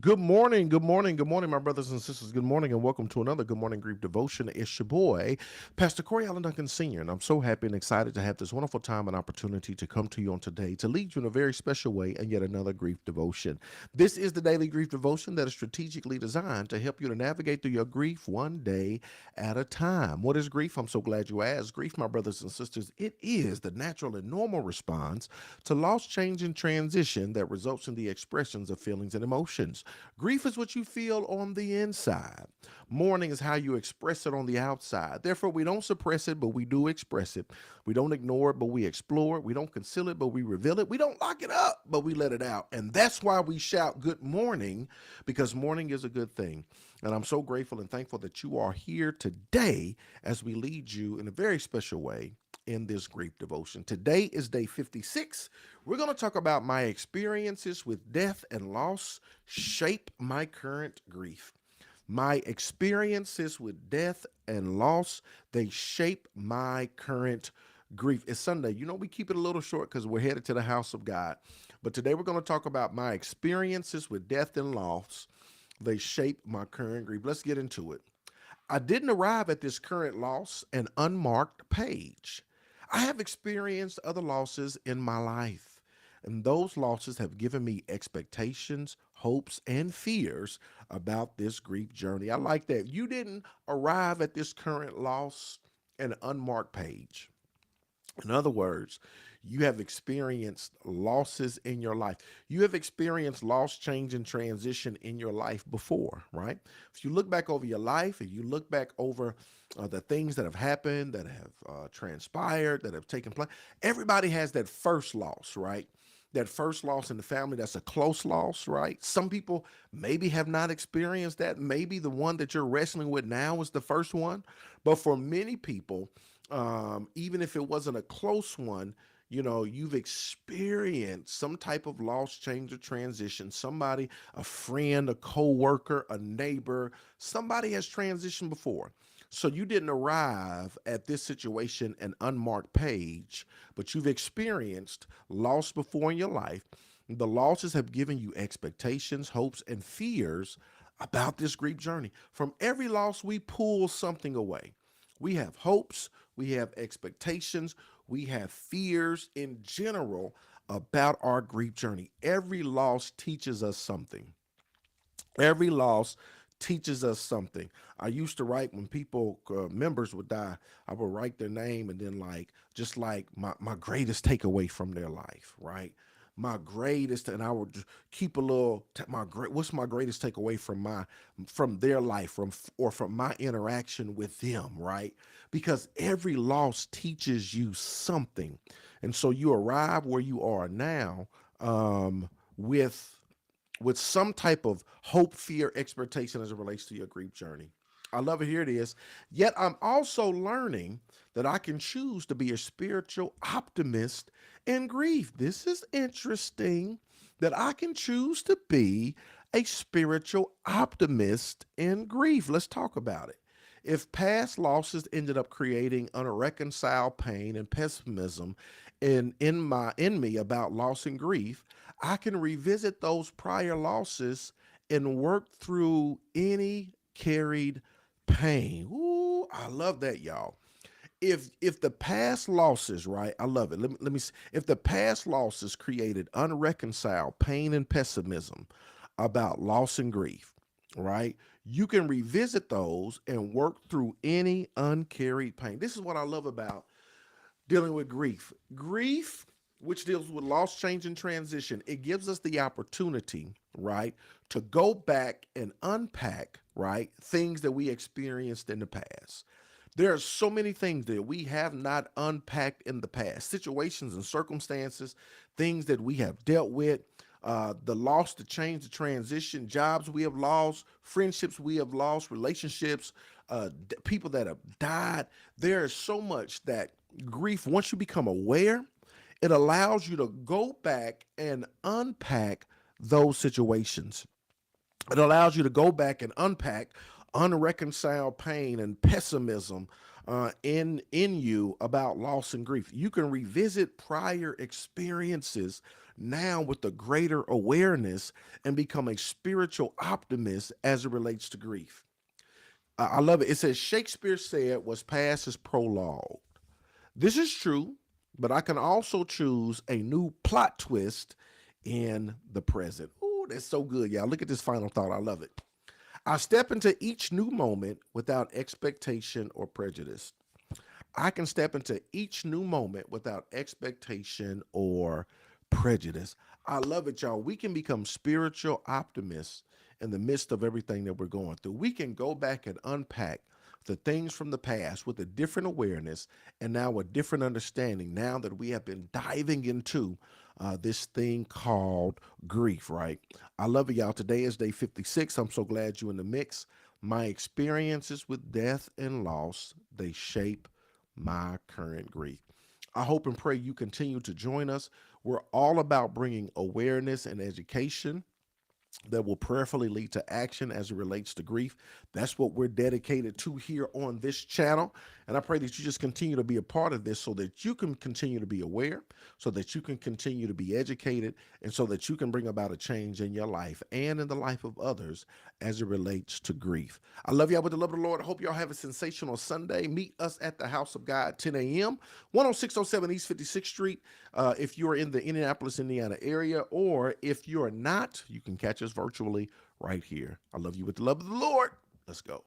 Good morning, good morning, good morning, my brothers and sisters. Good morning, and welcome to another Good Morning Grief Devotion. It's your boy, Pastor Corey Allen Duncan Sr., and I'm so happy and excited to have this wonderful time and opportunity to come to you on today to lead you in a very special way and yet another grief devotion. This is the daily grief devotion that is strategically designed to help you to navigate through your grief one day at a time. What is grief? I'm so glad you asked. Grief, my brothers and sisters, it is the natural and normal response to loss, change, and transition that results in the expressions of feelings and emotions. Grief is what you feel on the inside. Mourning is how you express it on the outside. Therefore, we don't suppress it, but we do express it. We don't ignore it, but we explore it. We don't conceal it, but we reveal it. We don't lock it up, but we let it out. And that's why we shout good morning, because morning is a good thing. And I'm so grateful and thankful that you are here today as we lead you in a very special way in this grief devotion. Today is day 56. We're going to talk about my experiences with death and loss shape my current grief. My experiences with death and loss, they shape my current grief. It's Sunday. We keep it a little short because we're headed to the house of God. But today we're going to talk about my experiences with death and loss. They shape my current grief. Let's get into it. I didn't arrive at this current loss an unmarked page. I have experienced other losses in my life, and those losses have given me expectations, hopes, and fears about this grief journey. I like that. You didn't arrive at this current loss an unmarked page. In other words, you have experienced losses in your life. You have experienced loss, change, and transition in your life before, right? If you look back over your life, if you look back over the things that have happened, that have transpired, that have taken place, everybody has that first loss, right? That first loss in the family, that's a close loss, right? Some people maybe have not experienced that. Maybe the one that you're wrestling with now is the first one. But for many people, even if it wasn't a close one, you've experienced some type of loss, change, or transition. Somebody, a friend, a co-worker, a neighbor, somebody has transitioned before. So you didn't arrive at this situation an unmarked page, but you've experienced loss before in your life. The losses have given you expectations, hopes, and fears about this grief journey. From every loss, we pull something away. We have hopes, we have expectations, we have fears in general about our grief journey. Every loss teaches us something. Every loss teaches us something. I used to write when people, members would die, I would write their name and then, like, just like my greatest takeaway from their life, right? My greatest, and I would just keep a little, what's my greatest takeaway from their life, or from my interaction with them, right? Because every loss teaches you something. And so you arrive where you are now, with some type of hope, fear, expectation as it relates to your grief journey. I love it. Here it is. Yet I'm also learning that I can choose to be a spiritual optimist in grief. This is interesting, that I can choose to be a spiritual optimist in grief. Let's talk about it. If past losses ended up creating unreconciled pain and pessimism in me about loss and grief, I can revisit those prior losses and work through any carried pain. Ooh, I love that, y'all. If the past losses, right? I love it. Let me if the past losses created unreconciled pain and pessimism about loss and grief, right? You can revisit those and work through any uncarried pain. This is what I love about dealing with grief. Grief, which deals with loss, change, and transition, it gives us the opportunity, right, to go back and unpack, right, things that we experienced in the past. There are so many things that we have not unpacked in the past, situations and circumstances, things that we have dealt with, the loss, the change, the transition, jobs we have lost, friendships we have lost, relationships, people that have died. There is so much that grief, once you become aware, it allows you to go back and unpack those situations. It allows you to go back and unpack unreconciled pain and pessimism in you about loss and grief. You can revisit prior experiences now with a greater awareness and become a spiritual optimist as it relates to grief. I love it. It says Shakespeare said was past is prologue. This is true, but I can also choose a new plot twist in the present. Oh, that's so good, y'all. Look at this final thought. I love it. I step into each new moment without expectation or prejudice. I can step into each new moment without expectation or prejudice. I love it, y'all. We can become spiritual optimists in the midst of everything that we're going through. We can go back and unpack the things from the past with a different awareness and now a different understanding now that we have been diving into this thing called grief, right? I love it, y'all. Today is day 56. I'm so glad you're in the mix. My experiences with death and loss, they shape my current grief. I hope and pray you continue to join us. We're all about bringing awareness and education that will prayerfully lead to action as it relates to grief. That's what we're dedicated to here on this channel. And I pray that you just continue to be a part of this so that you can continue to be aware, so that you can continue to be educated, and so that you can bring about a change in your life and in the life of others as it relates to grief. I love y'all with the love of the Lord. I hope y'all have a sensational Sunday. Meet us at the House of God, 10 a.m., 10607 East 56th Street. If you're in the Indianapolis, Indiana area, or if you're not, you can catch us virtually right here. I love you with the love of the Lord. Let's go.